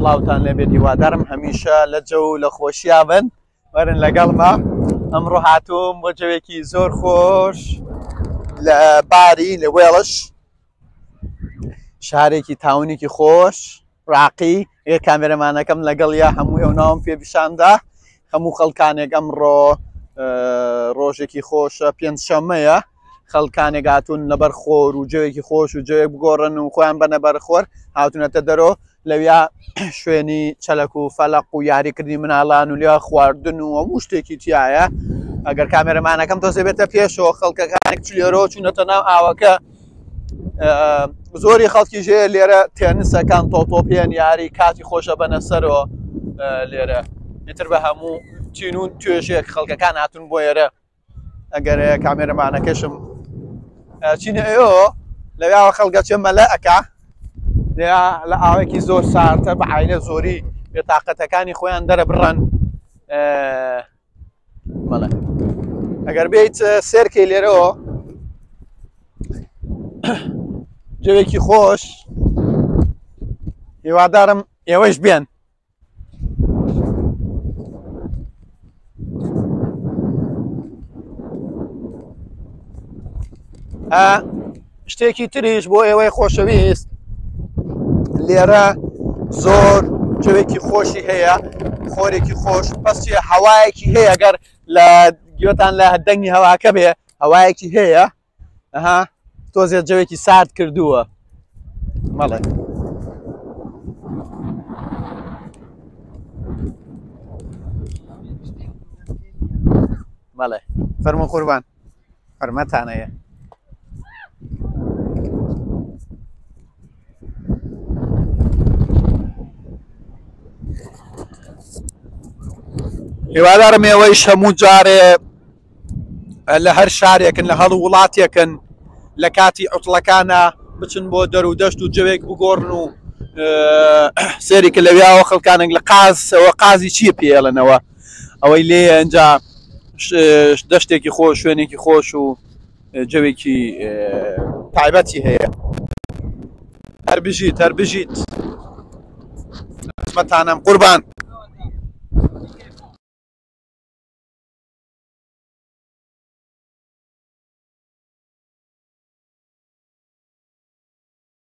سڵاوتان لێبێت هیوادارم هەمیشە لە جە و لە خۆشییا بن وەرن لەگەڵمە ئەمڕۆ هاتووم بۆ جەوێکی زۆر خۆش لە باری لە وێڵش شارێکی تاونێکی خۆش ڕاقی ئێ کامێرەمانەکەم لەگەڵیا هەموو ئەو ناوم پێ پیشاندا هەموو خەڵکانێک ئەمڕۆ ڕۆژێکی خۆشە پێنجشەممەیە خەڵکانێک هاتوون لەبەر خۆر و جەوێکی خۆش و جەوێک بگۆڕن و خۆیان بەنە بەرخۆر هاتوونەتە دەرۆ لەویا شوێنی چەلەک و فەلەق و یاریکردنی مناڵان و لێ خواردن و هەموو شتێکی تایە ئەگەر کامێرەمانەکەم تۆزێ بێتە پێشەوە خەڵکەکانێک لێرەوە چوونەتە ناو ئاوەکە زۆری خەڵکی ژێ لێرە تێنسەکان تۆپێن یاری کاتی خۆشە بەنە سەرەوە لێرە ئیتر بە هەموو چین و توێژێک خەڵکەکان هاتون بۆ ئێرە ئەگەر کامێرەمانەکەشم چینە ئێوە لەویاوە خەڵگە چێ مەلە ئەکا لە ئاوێکی زۆر ساردە بە عایلە زۆری بێتاقەتەکانی خۆیان دەرە بڕەن مەڵێ ئەگەر بێیت سێرکەی لێرەوە جەوێکی خۆش هیوادارم ئێوەش بێن شتێکی تریش بۆ ئێوەی خۆشەویست لێرە زۆر جەوێکی خۆشی هەیە خۆرێکی خۆش پستی هەوایەکی هەیە گەر لە گوێتان لە دەنگی هەواکە بێ هەوایەکی هەیە ئەها تۆزێت جەوێکی سارد کردووە مەڵێ مەڵێ فەرموو قوربان فەرمەتانەیە هیوادارم ئێوەیش هەموو جارێ لە هەر شارێکن لە هەڵ وڵاتێکن لە کاتی عوتڵەکانە بچن بۆ دەرو دەشت و جەوێک بگۆڕن و سێریکە لەویاوە خەڵکانێک لە قازەوە قازی چییە پێڵنەوە ئەوەی لێ ئەنجا دەشتێکی خۆش شوێنێکی خۆش و جەوێکی تایبەتی هەیە هەر بژیت قوربان